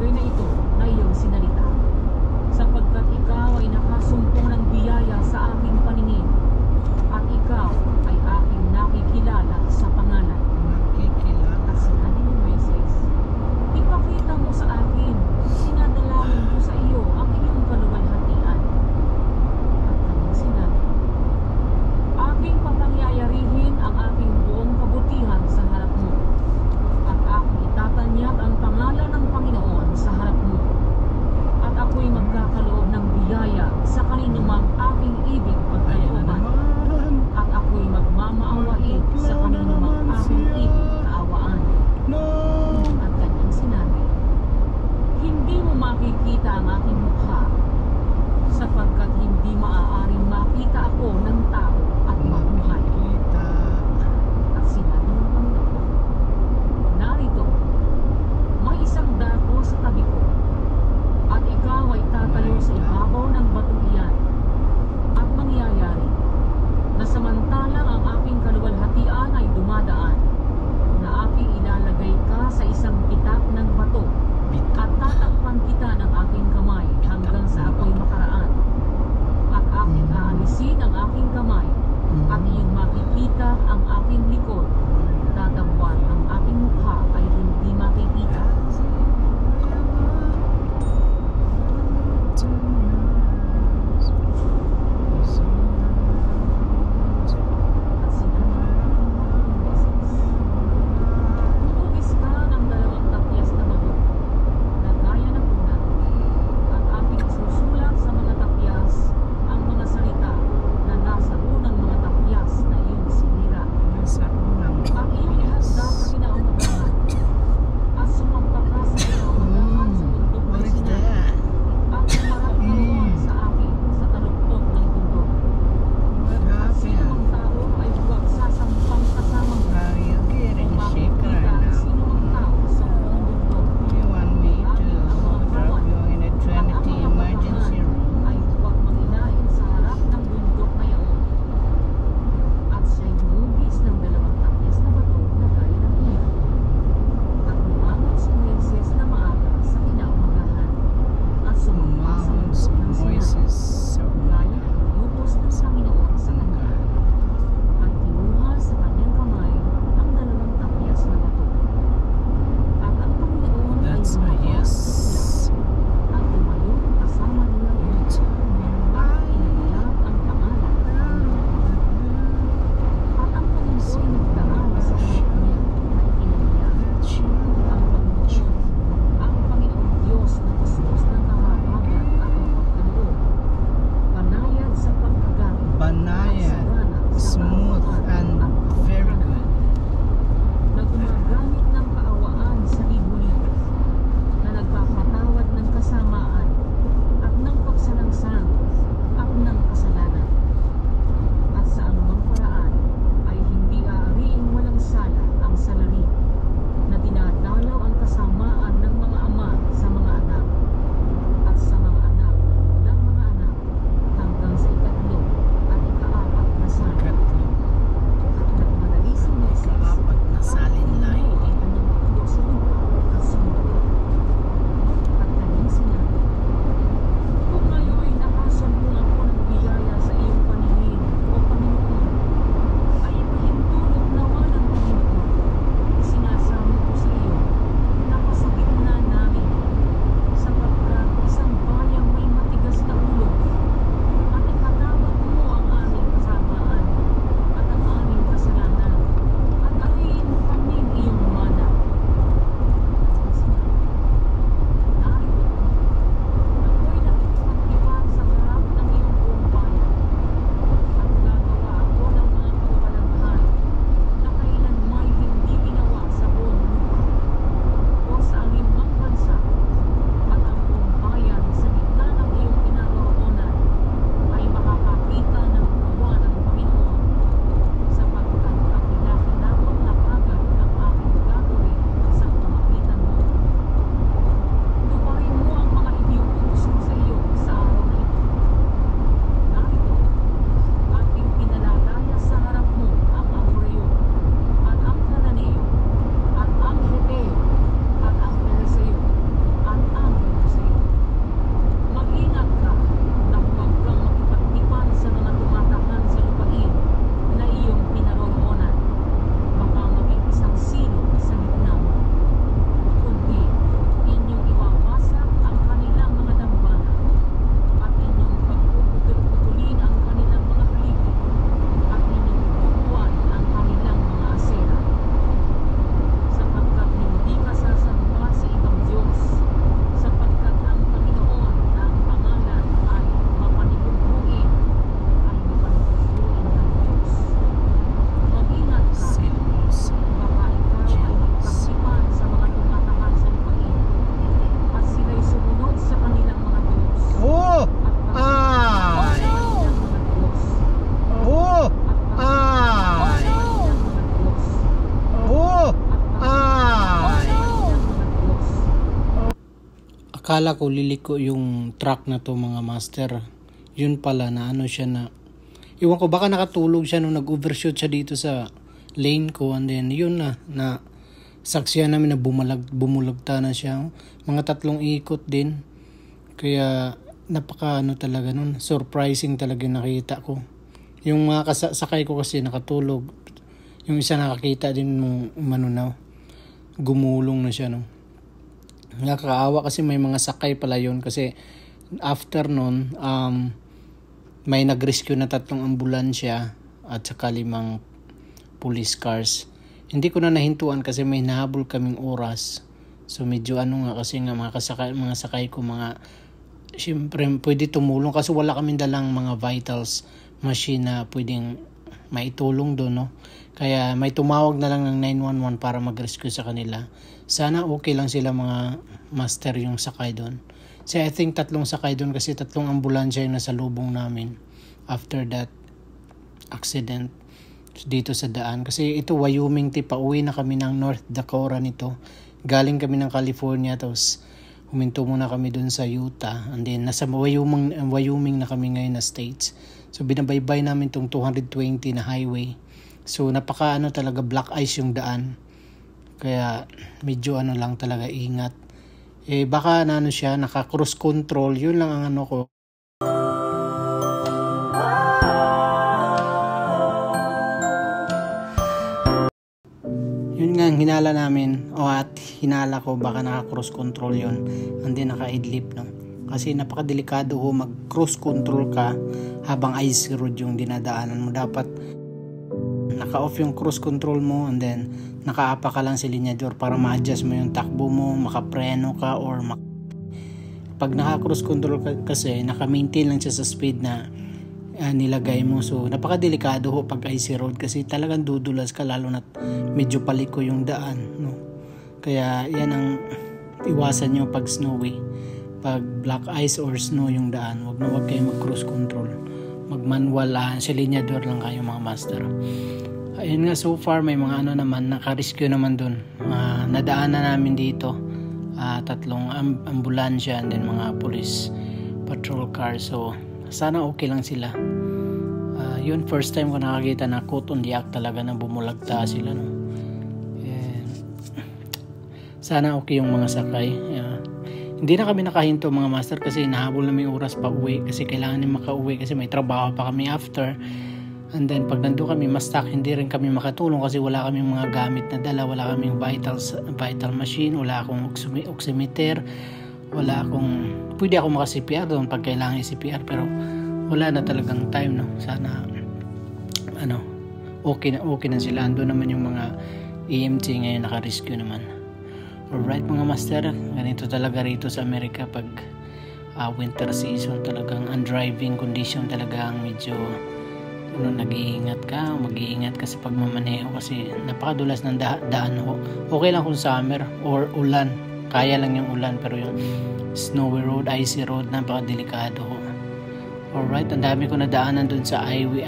bagay na ito na iyong sinalita, sapagkat ikaw ay nakasumpong ng biyaya sa aking paningin, at ikaw ay aking nakikilala sa pangalan. Nakikilala. At sinabi ni Moises, ipakita mo sa akin, sinadalangin ko sa iyo ang iyong kaluwalhatian. At kanyang sinabi, aking papangyayarihin ang aking buong kabutihan sa harap mo, at aking itatanyag ang pangalan ng Panginoon sa harap mo, at ako'y magkakaloob ng biyaya sa kaninumang aking ibig pagkalooban, at ako'y magmamaawain sa kaninumang aking ibig kaawaan. No! At kanyang sinabi, hindi mo makikita ang aking mukha, sapagkat hindi maaaring makita ako ng tao at mabuhay. Makikita. At sinabi ng Panginoon, narito, may isang dako sa tabi ko, at ikaw ay tatayo sa ibabaw ng batong iyan, at mangyayari na samantalang ang aking kaluwalhatian ay dumadaan, na aking ilalagay ka sa isang bitak ng bato, at tatakpan kita ng aking kamay hanggang sa ako'y makaraan, at aking aalisin ang aking kamay, at iyong Akala ko liliko yung truck na to mga master. Yun pala na ano siya na, iwan ko baka nakatulog siya nung nag-overshoot siya dito sa lane ko, and then yun na saksiyan namin na bumulagta na siya. Mga 3 ikot din. Kaya napaka ano talaga nun, surprising talaga yung nakita ko. Yung mga sakay ko kasi nakatulog. Yung isa nakakita din nung manunaw. Gumulong na siya, no. Nakakaawa kasi may mga sakay pala yun kasi after nun, may nag-rescue na 3 ambulansya at saka 5 police cars. Hindi ko na nahintuan kasi may nahabol kaming oras. So medyo ano nga kasi nga mga sakay ko siyempre pwede tumulong kasi wala kaming dalang mga vitals machine na pwedeng maitulong doon, no. Kaya may tumawag na lang ng 911 para mag-rescue sa kanila. Sana okay lang sila mga master yung sakay doon. So I think 3 sakay doon kasi 3 ambulansya yung nasa lubong namin after that accident dito sa daan. Kasi ito Wyoming, pauwi na kami ng North Dakota nito. Galing kami ng California tapos huminto muna kami doon sa Utah, and then nasa Wyoming na kami ngayon na states. So binabaybay namin tong 220 na highway. So napaka talaga black ice yung daan. Kaya medyo lang talaga ingat. Baka siya naka cruise control, yun lang ang ko. Yun nga ang hinala namin, at hinala ko baka naka-cruise control yun, hindi naka-idlip, no? Kasi napakadelikado mag-cruise control ka habang ice road yung dinadaanan mo. Dapat naka-off yung cruise control mo, and then nakaapa ka lang sa linyador para ma-adjust mo yung takbo mo, makapreno ka, or pag naka-cruise control ka kasi naka-maintain lang siya sa speed na nilagay mo. So napakadelikado pag icy road kasi talagang dudulas ka, lalo na medyo paliko yung daan, no. Kaya yan ang iwasan nyo pag snowy, pag black ice or snow yung daan. Wag kayo mag-cruise control, mag-manual sa linyador lang kayo mga master. Ayun nga, so far may mga naman, naka-rescue naman dun. Nadaanan namin dito 3 ambulansya and then mga police patrol car. So sana okay lang sila. Yun, first time ko nakakita na caught on the act talaga na bumulagta sila, no. Sana okay yung mga sakay. Hindi na kami nakahinto mga master kasi nahabol na may oras pa uwi kasi kailangan din makauwi kasi may trabaho pa kami after. And then pag nandun kami ma-stuck, hindi rin kami makatulong kasi wala kaming mga gamit na dala, wala kaming vital machine, wala akong oximeter, pwede ako maka-CPR doon pag kailangan CPR, pero wala na talagang time, no. Sana okay na sila. Ando naman yung mga EMT ngayon, naka-rescue naman. Alright mga master, ganito talaga rito sa Amerika pag winter season. Talagang ang driving condition talaga ang medyo mag-iingat ka sa pagmamaneho kasi napakadulas ng daan ho. Okay lang kung summer or ulan, kaya lang yung ulan, pero yung snowy road, icy road, napakadelikado ho. Alright, ang dami ko nadaanan dun sa highway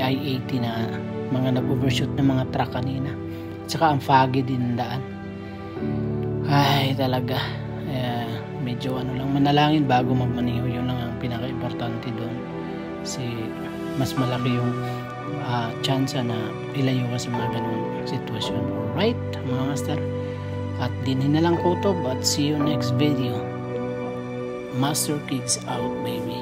I-80 na mga nag-overshoot ng mga truck kanina. Tsaka ang foggy din ang daan. Ay talaga, medyo lang, manalangin bago magmaneho. Yun lang ang pinaka-importante doon kasi mas malaki yung chance na ilayo ka sa mga ganung sitwasyon. Alright mga master, at dinhin na lang kutob, at see you next video. Master Kids out, baby.